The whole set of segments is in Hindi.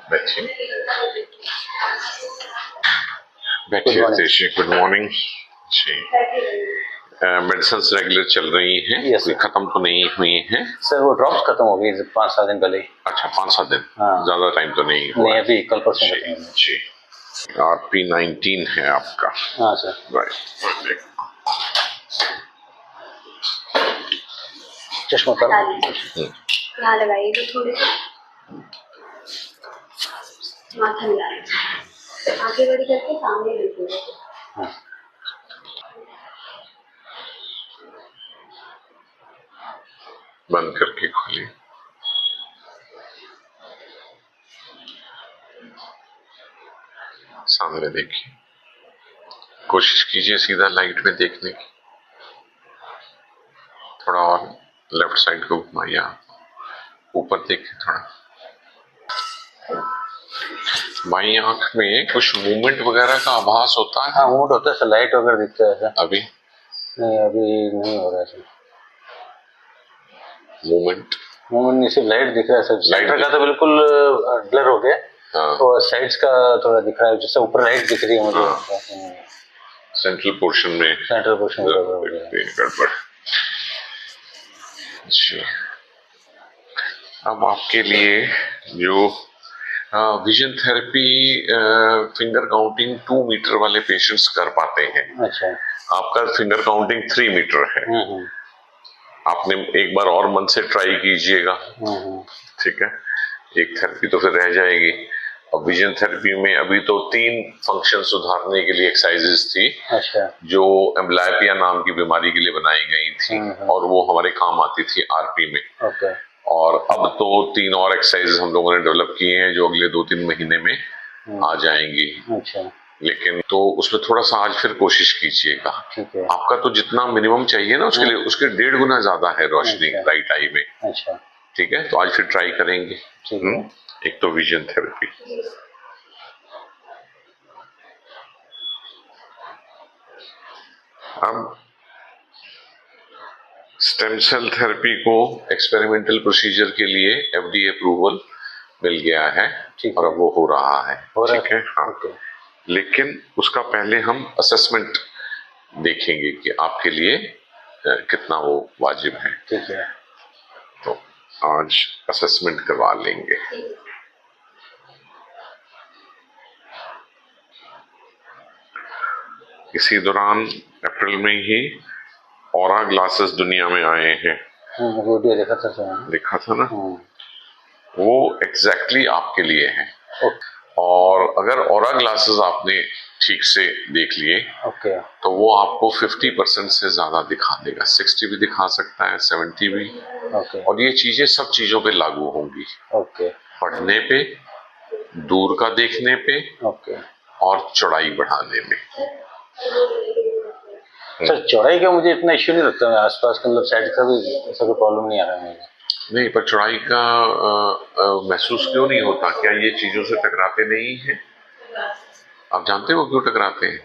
बैठिए बैठिए तेजी, गुड मॉर्निंग जी। मेडिसिन रेगुलर चल रही हैं? yes, कोई खत्म तो नहीं हुई हैं? सर वो ड्रॉप्स खत्म हो गई 5-7 दिन पहले। अच्छा 5-7 दिन, हाँ। ज्यादा टाइम तो नहीं हुआ? नहीं, अभी कल परसों जी जी। RP19 है आपका? हाँ सर। राइट, चश्मा कर यहाँ लगाइए तो थोड़ी माथा मिला आगे बड़ी करके सामने देखिए। हाँ। बंद करके खोलिए। सामने देखिए, कोशिश कीजिए सीधा लाइट में देखने की। थोड़ा और लेफ्ट साइड को घुमाइए, ऊपर देखिए थोड़ा। बाई आंख में कुछ मूवमेंट वगैरह का आभास होता है? हाँ मूवमेंट होता है सर, लाइट वगैरह दिखता है सर। अभी नहीं, अभी नहीं हो रहा है सर मूवमेंट। नहीं, सिर्फ लाइट दिख रहा है सर। सेंटर का तो बिल्कुल ब्लर हो गया। हाँ। और साइड्स का थोड़ा दिख रहा है, जैसे ऊपर लाइट दिख रही है मुझे। हाँ। सेंट्रल पोर्शन में गड़बड़ जी। अब आपके लिए जो vision therapy finger counting 2 metre वाले पेशेंट्स कर पाते हैं। अच्छा। आपका फिंगर काउंटिंग 3 मीटर है। आपने एक बार और मन से ट्राई कीजिएगा, ठीक है? एक थेरेपी तो फिर रह जाएगी। और विजन थेरेपी में अभी तो 3 फंक्शन सुधारने के लिए एक्सरसाइजेस थी। अच्छा। जो एम्ब्लायपिया नाम की बीमारी के लिए बनाई गई थी और वो हमारे काम आती थी आरपी में। ओके। और अब तो 3 और एक्सरसाइजेस हम लोगों ने डेवलप किए हैं जो अगले 2-3 महीने में आ जाएंगी। अच्छा। लेकिन तो उसमें थोड़ा सा आज फिर कोशिश कीजिएगा। ठीक है। आपका तो जितना मिनिमम चाहिए ना उसके लिए उसके 1.5 गुना ज्यादा है रोशनी राइट आई में। अच्छा। ठीक है, तो आज फिर ट्राई करेंगे। एक तो विजन थेरेपी। अब स्टेम सेल थेरेपी को एक्सपेरिमेंटल प्रोसीजर के लिए FDA अप्रूवल मिल गया है और अब वो हो रहा है। ठीक है, हाँ। लेकिन उसका पहले हम असेसमेंट देखेंगे कि आपके लिए कितना वो वाजिब है। ठीक है, तो आज असेसमेंट करवा लेंगे। इसी दौरान अप्रैल में ही ऑरा ग्लासेस दुनिया में आए हैं। वीडियो देखा था ना? वो एग्जैक्टली आपके लिए है। और अगर ऑरा ग्लासेस आपने ठीक से देख लिए तो वो आपको 50% से ज्यादा दिखा देगा। 60 भी दिखा सकता है, 70 भी। और ये चीजें सब चीजों पे लागू होंगी। पढ़ने पे, दूर का देखने पे और चौड़ाई बढ़ाने में। सर चौड़ाई का मुझे इतना इश्यू नहीं लगता है, आसपास के मतलब साइड का भी ऐसा कोई प्रॉब्लम नहीं आ रहा है मुझे। नहीं, पर चौड़ाई का महसूस क्यों नहीं होता? क्या ये चीजों से टकराते नहीं है? आप जानते हो क्यों टकराते हैं?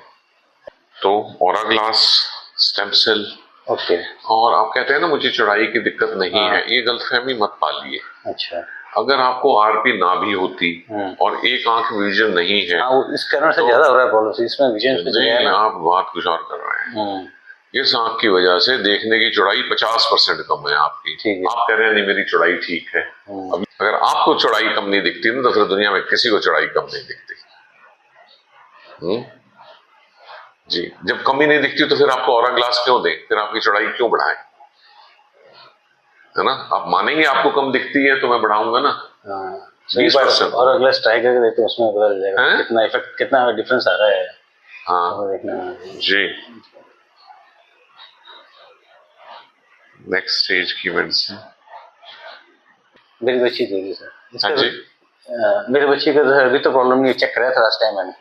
तो ऑरा ग्लास, स्टेम सेल। और आप कहते हैं ना मुझे चौड़ाई की दिक्कत नहीं है, ये गलतफहमी मत पालिए। अच्छा। अगर आपको आरपी ना भी होती और एक आंख विजन नहीं है, इस कारण से ज्यादा हो रहा है प्रॉब्लम, इसमें विजन नहीं, आप बात कुछ और कर रहे हैं। इस आंख की वजह से देखने की चौड़ाई 50% कम है आपकी। आप कह रहे हैं नहीं मेरी चौड़ाई ठीक है। अभी अगर आपको चौड़ाई कम नहीं दिखती ना तो फिर दुनिया में किसी को चौड़ाई कम नहीं दिखती। जी, जब कमी नहीं दिखती तो फिर आपको ऑरा ग्लास क्यों दें? फिर आपकी चौड़ाई क्यों बढ़ाएं? है ना? आप मानेंगे आपको कम दिखती है तो मैं बढ़ाऊंगा ना। 20% और ग्लास ट्राई करके देखते हैं, उसमें पता चल जाएगा कितना इफेक्ट, कितना डिफरेंस आ रहा है। हाँ जी। नेक्स्ट स्टेज की मेडिसिन मेरी बच्ची देगी सर। हाँ जी। मेरे बच्ची का अभी तो प्रॉब्लम नहीं, चेक कराया था लास्ट टाइम मैंने।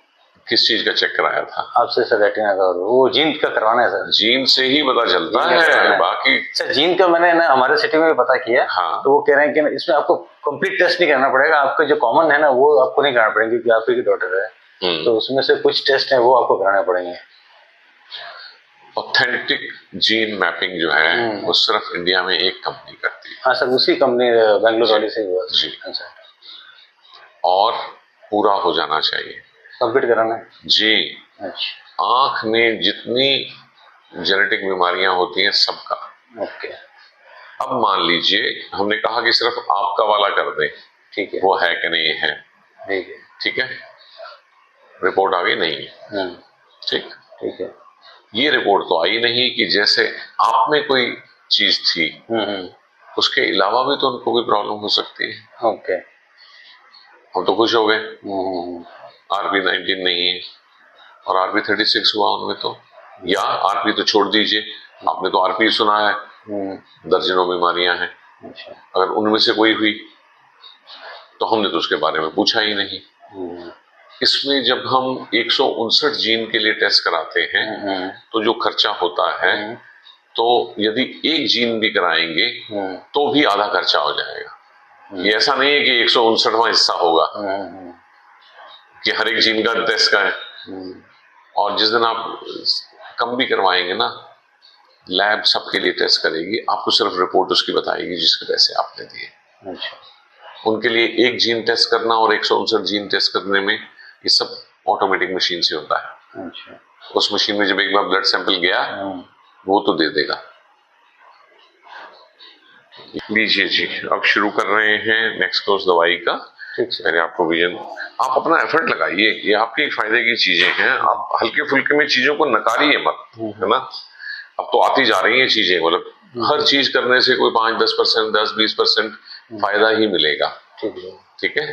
किस चीज का चेक कराया था? आपसे सर रेटिना का, वो जीन का करवाना है सर। जीन से ही पता चलता है, बाकी सर जीन का मैंने ना हमारे सिटी में भी पता किया। हाँ। तो वो कह रहे हैं कि इसमें आपको कंप्लीट टेस्ट नहीं करना पड़ेगा, आपका जो कॉमन है ना वो आपको नहीं कराना पड़ेगा क्योंकि आप ही की डॉटर है। तो उसमें से कुछ टेस्ट है वो आपको कराने पड़ेंगे। ऑथेंटिक जीन मैपिंग जो है वो सिर्फ इंडिया में एक कंपनी करती है। हाँ सर, उसी कंपनी बेंगलुरु वाली से हुआ। जी। और पूरा हो जाना चाहिए। कंप्लीट कराना है जी। अच्छा। आंख में जितनी जेनेटिक बीमारियां होती हैं सबका। ओके। अब मान लीजिए हमने कहा कि सिर्फ आपका वाला कर दें, ठीक है, वो है कि नहीं है? ठीक है, ठीक है, रिपोर्ट आ गई नहीं है, ठीक, ठीक है। ये रिपोर्ट तो आई नहीं कि जैसे आप में कोई चीज थी, उसके अलावा भी तो उनको कोई प्रॉब्लम हो सकती है। ओके। हम तो खुश हो गए, RB19 नहीं है और RB36 हुआ उनमें तो, या RP तो छोड़ दीजिए, आपने तो RP सुना है, दर्जनों बीमारियां हैं। अच्छा। अगर उनमें से कोई हुई तो हमने तो उसके बारे में पूछा ही नहीं। इसमें जब हम 159 जीन के लिए टेस्ट कराते हैं तो जो खर्चा होता है, तो यदि एक जीन भी कराएंगे तो भी आधा खर्चा हो जाएगा। ये ऐसा नहीं है कि 159वां हिस्सा होगा कि हर एक जीन का टेस्ट का है। और जिस दिन आप कम भी करवाएंगे ना, लैब सबके लिए टेस्ट करेगी, आपको सिर्फ रिपोर्ट उसकी बताएगी जिसके पैसे आपने दिए। अच्छा। उनके लिए एक जीन टेस्ट करना और 159 जीन टेस्ट करने में ये सब ऑटोमेटिक मशीन से होता है। अच्छा। उस मशीन में जब एक बार ब्लड सैंपल गया वो तो दे देगा। लीजिए जी, अब शुरू कर रहे हैं नेक्स्ट कोर्स दवाई का। मैंने आपको विजन, आप अपना एफर्ट लगाइए, ये आपके फायदे की चीजें हैं। आप हल्के फुल्के में चीजों को नकारिए मत, है ना। अब तो आती जा रही हैं चीजें, मतलब हर चीज करने से कोई 5-10%, 10-20% फायदा ही मिलेगा। ठीक है।